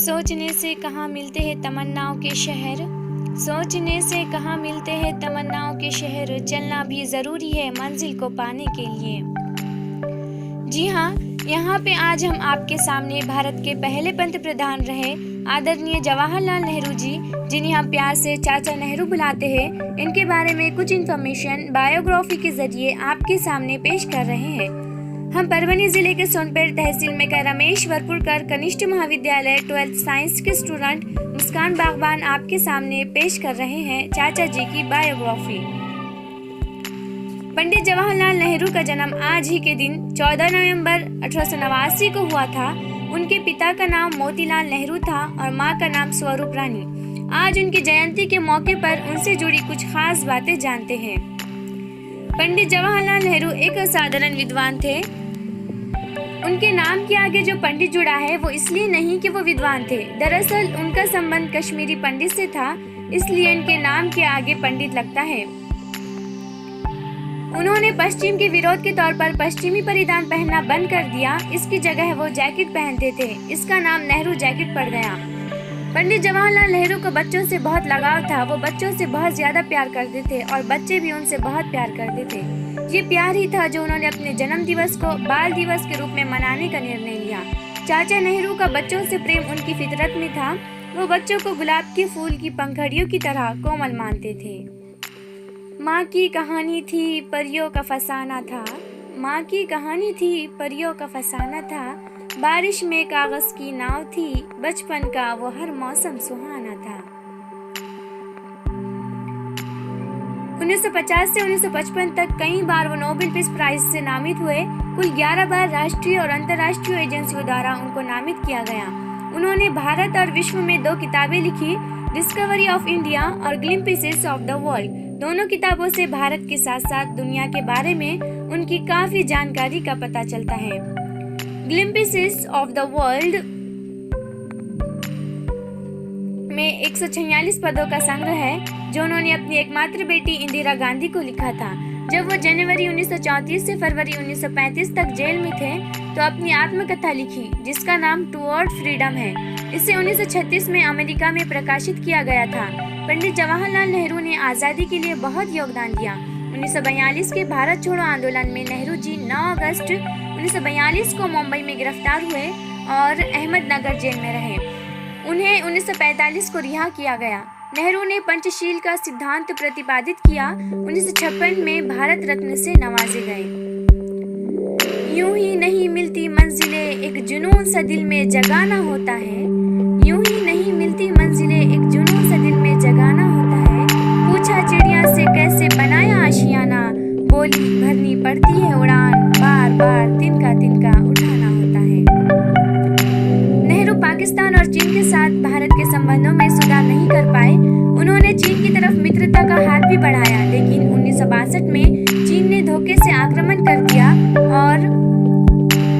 सोचने से कहाँ मिलते हैं तमन्नाओं के शहर, सोचने से कहाँ मिलते हैं तमन्नाओं के शहर, चलना भी ज़रूरी है मंजिल को पाने के लिए। जी हाँ, यहाँ पे आज हम आपके सामने भारत के पहले पंत प्रधान रहे आदरणीय जवाहरलाल नेहरू जी, जिन्हें हम प्यार से चाचा नेहरू बुलाते हैं, इनके बारे में कुछ इन्फॉर्मेशन बायोग्राफी के जरिए आपके सामने पेश कर रहे हैं। हम परभनी जिले के सोनपेट तहसील में का रमेश वरपुरकर कनिष्ठ महाविद्यालय 12th साइंस के स्टूडेंट मुस्कान बागवान आपके सामने पेश कर रहे हैं चाचा जी की बायोग्राफी। पंडित जवाहरलाल नेहरू का जन्म आज ही के दिन 14 नवंबर 1889 को हुआ था। उनके पिता का नाम मोतीलाल नेहरू था और मां का नाम स्वरूप रानी। आज उनकी जयंती के मौके पर उनसे जुड़ी कुछ खास बातें जानते हैं। पंडित जवाहरलाल नेहरू एक असाधारण विद्वान थे। उनके नाम के आगे जो पंडित जुड़ा है वो इसलिए नहीं कि वो विद्वान थे, दरअसल उनका संबंध कश्मीरी पंडित से था, इसलिए उनके नाम के आगे पंडित लगता है। उन्होंने पश्चिम के विरोध के तौर पर पश्चिमी परिधान पहनना बंद कर दिया, इसकी जगह वो जैकेट पहनते थे। इसका नाम नेहरू जैकेट पड़ गया। पंडित जवाहरलाल नेहरू को बच्चों से बहुत लगाव था। वो बच्चों से बहुत ज्यादा प्यार करते थे और बच्चे भी उनसे बहुत प्यार करते थे। ये प्यार ही था जो उन्होंने अपने जन्म दिवस को बाल दिवस के रूप में मनाने का निर्णय लिया। चाचा नेहरू का बच्चों से प्रेम उनकी फितरत में था। वो बच्चों को गुलाब के फूल की पंखड़ियों की तरह कोमल मानते थे। माँ की कहानी थी, परियों का फसाना था। माँ की कहानी थी, परियों का फसाना था। बारिश में कागज की नाव थी, बचपन का वो हर मौसम सुहाना था। 1950 से 1955 तक कई बार वो नोबेल पीस प्राइज से नामित हुए। कुल 11 बार राष्ट्रीय और अंतर्राष्ट्रीय एजेंसियों द्वारा उनको नामित किया गया। उन्होंने भारत और विश्व में 2 किताबें लिखी, डिस्कवरी ऑफ इंडिया और ग्लिम्पिसेस ऑफ द वर्ल्ड। दोनों किताबों से भारत के साथ साथ दुनिया के बारे में उनकी काफी जानकारी का पता चलता है। ग्लिम्पिसेस ऑफ द वर्ल्ड में 146 पदों का संग्रह है, जो उन्होंने अपनी एकमात्र बेटी इंदिरा गांधी को लिखा था। जब वो जनवरी 1934 से फरवरी 1935 तक जेल में थे तो अपनी आत्मकथा लिखी, जिसका नाम टुवर्ड फ्रीडम है। इसे 1936 में अमेरिका में प्रकाशित किया गया था। पंडित जवाहरलाल नेहरू ने आज़ादी के लिए बहुत योगदान दिया। 1942 के भारत छोड़ो आंदोलन में नेहरू जी 9 अगस्त 1942 को मुंबई में गिरफ्तार हुए और अहमदनगर जेल में रहे। उन्हें 1945 को रिहा किया गया। नेहरू ने पंचशील का सिद्धांत प्रतिपादित किया। 1956 में भारत रत्न से नवाजे गए। यूं ही नहीं मिलती मंजिलें, एक जुनून सा दिल में जगाना होता है। यूं ही नहीं मिलती मंजिलें, एक जुनून सा दिल में जगाना होता है। पूछा चिड़िया से कैसे बनाया आशियाना, बोली भरनी पड़ती है उड़ान, बार बार तिनका तिनका उठाना होता है। नेहरू पाकिस्तान और चीन के साथ भारत के संबंधों में सुधार नहीं कर पाए। उन्होंने चीन की तरफ मित्रता का हाथ भी बढ़ाया, लेकिन 1962 में चीन ने धोखे से आक्रमण कर दिया और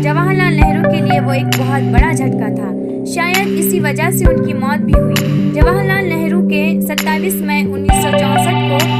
जवाहरलाल नेहरू के लिए वो एक बहुत बड़ा झटका था। शायद इसी वजह से उनकी मौत भी हुई। जवाहरलाल नेहरू के 27 मई 1964 को